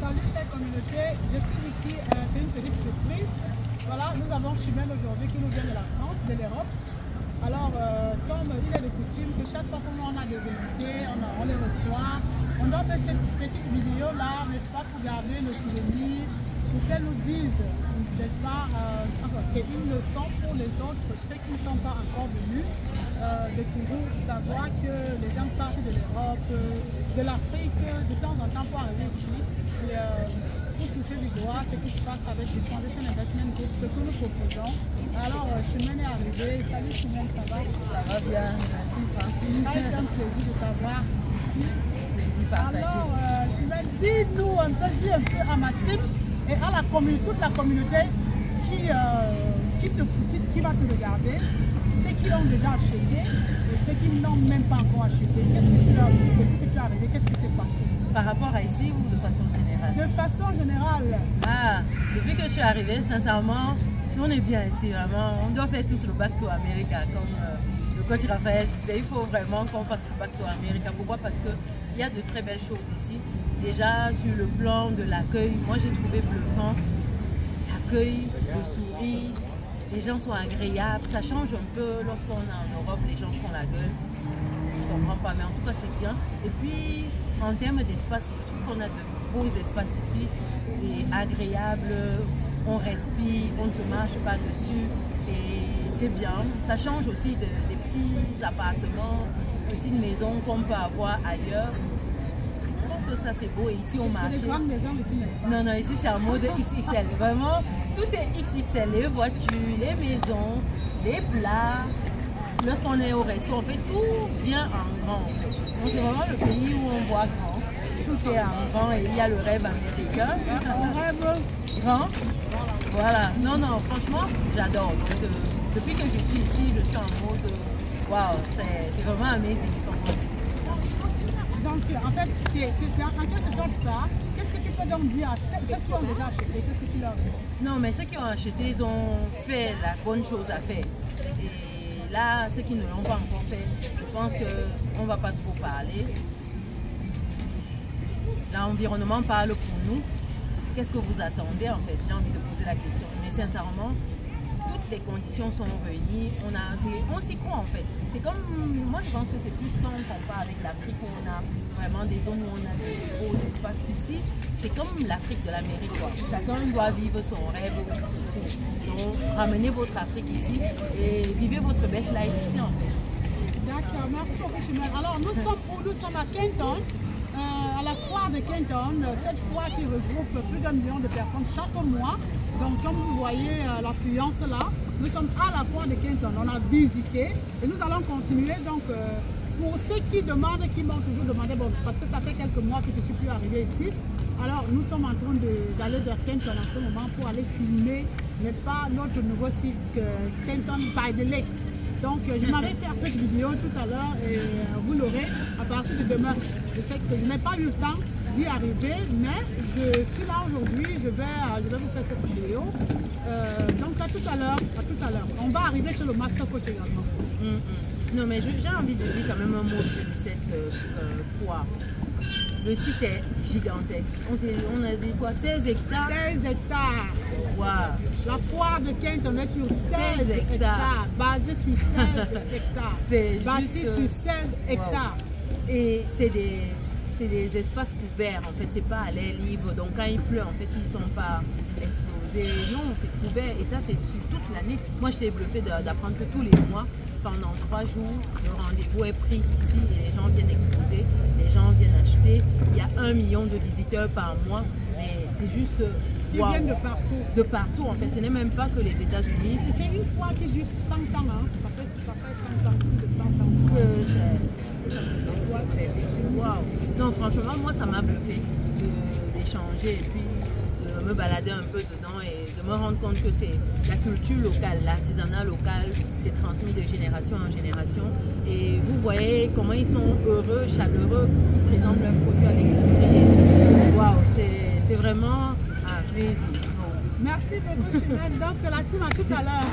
Salut chère communauté, je suis ici, c'est une petite surprise. Voilà, nous avons Chimène aujourd'hui qui nous vient de la France, de l'Europe. Alors, comme il est de coutume que chaque fois qu'on a des invités, on les reçoit, on doit faire cette petite vidéo là, n'est-ce pas, pour garder le souvenir, pour qu'elles nous disent, n'est-ce pas, c'est une leçon pour les autres, ceux qui ne sont pas encore venus, de toujours savoir que les gens partent de l'Europe, de l'Afrique, de temps en temps pour arriver ici. Et, pour toucher du doigt ce qui se passe avec le Foundation Investment Group, ce que nous proposons. Alors, Chimène est arrivée. Salut Chimène, ça va? Ça va bien, merci Francine. Ça a été un plaisir de t'avoir ici. Plaisir partagé. Alors, Chimène, dis-nous un peu, dis un peu à ma team et à la communauté, toute la communauté qui va te regarder, ceux qui l'ont déjà acheté et ceux qui n'ont même pas encore acheté. Qu'est-ce que tu as vu depuis que tu es arrivé? Qu'est-ce qui s'est passé? Par rapport à ici ou de façon générale? De façon générale. Ah, depuis que je suis arrivée, sincèrement, si on est bien ici, vraiment, on doit faire tous le Back to America, comme le coach Raphaël disait, il faut vraiment qu'on fasse le Back to America. Pourquoi? Parce qu'il y a de très belles choses ici. Déjà, sur le plan de l'accueil, moi j'ai trouvé bluffant. L'accueil, le sourire, les gens sont agréables. Ça change un peu lorsqu'on est en Europe, les gens font la gueule. Je comprends pas, mais en tout cas c'est bien. Et puis, en termes d'espace, je trouve qu'on a de beaux espaces ici. C'est agréable, on respire, on ne se marche pas dessus. Et c'est bien. Ça change aussi des petits appartements, petites maisons qu'on peut avoir ailleurs. Je pense que ça c'est beau. Et ici on marche. C'est des grandes maisons ici, n'est-ce pas? Non, non, ici c'est un mode XXL. Vraiment, tout est XXL. Les voitures, les maisons, les plats. Lorsqu'on est au resto, en fait, tout vient en grand. En fait. Donc c'est vraiment le pays où on voit grand. Tout est en grand et il y a le rêve américain. On rêve Grand. Voilà. Non, non, franchement, j'adore. Donc, depuis que je suis ici, je suis en mode waouh, c'est vraiment amazing. Donc, en fait, c'est en quelque sorte ça. Qu'est-ce que tu peux donc dire à ceux qui ont déjà acheté? Qu'est-ce que tu leur dis? Non, mais ceux qui ont acheté, ils ont fait la bonne chose à faire. Et là, ceux qui ne l'ont pas encore fait, je pense qu'on ne va pas trop parler. L'environnement parle pour nous. Qu'est-ce que vous attendez en fait? J'ai envie de poser la question. Mais sincèrement, toutes les conditions sont réunies. On s'y croit en fait. C'est comme, moi je pense que c'est plus quand on compare avec l'Afrique où on a vraiment des zones où on a des beaux espaces. Ici, c'est comme l'Afrique de l'Amérique. Chacun doit vivre son rêve où il se trouve. Donc, ramenez votre Afrique ici et vivez votre best life ici en fait. D'accord, merci beaucoup Chimène. Alors, nous sommes à Kenton. À la foire de Kenton, cette foire qui regroupe plus d'1 million de personnes chaque mois. Donc comme vous voyez l'affluence là, nous sommes à la foire de Kenton, on a visité et nous allons continuer. Donc pour ceux qui demandent, qui m'ont toujours demandé, bon, parce que ça fait quelques mois que je ne suis plus arrivée ici, alors nous sommes en train d'aller vers Kenton en ce moment pour aller filmer, n'est-ce pas, notre nouveau site Kenton by the Lake. Donc je m'en vais faire cette vidéo tout à l'heure et vous l'aurez à partir de demain. Je sais que je n'ai pas eu le temps d'y arriver, mais je suis là aujourd'hui, je vais vous faire cette vidéo. Donc à tout à l'heure. On va arriver chez le Master Coach également. Non mais j'ai envie de dire quand même un mot sur cette foire. Le site est gigantesque. On a dit quoi? 16 hectares? 16 hectares. Wow. La foire de Kenton est sur 16 hectares. Basée sur 16 hectares. Bâtie sur 16 hectares. Wow. Et c'est des espaces couverts en fait, c'est pas à l'air libre. Donc quand il pleut en fait, ils ne sont pas exposés. Non, c'est couvert et ça c'est sur toute l'année. Moi j'étais bluffée d'apprendre que tous les mois, pendant 3 jours, le rendez-vous est pris ici et les gens viennent exposer, les gens viennent acheter. Il y a 1 million de visiteurs par mois, mais c'est juste wow. Ils viennent de partout. De partout en fait, ce n'est même pas que les États-Unis. C'est une foire qui dure 100 ans, hein. Ça fait 100 ans, plus de 100 ans. Wow. Non, franchement, moi ça m'a bluffé d'échanger et puis de me balader un peu dedans et de me rendre compte que c'est la culture locale, l'artisanat local, c'est transmis de génération en génération. Et vous voyez comment ils sont heureux, chaleureux, ils présentent leurs produits avec sourire. Waouh, c'est vraiment amazing. Merci beaucoup Chimène. Donc la team à tout à l'heure.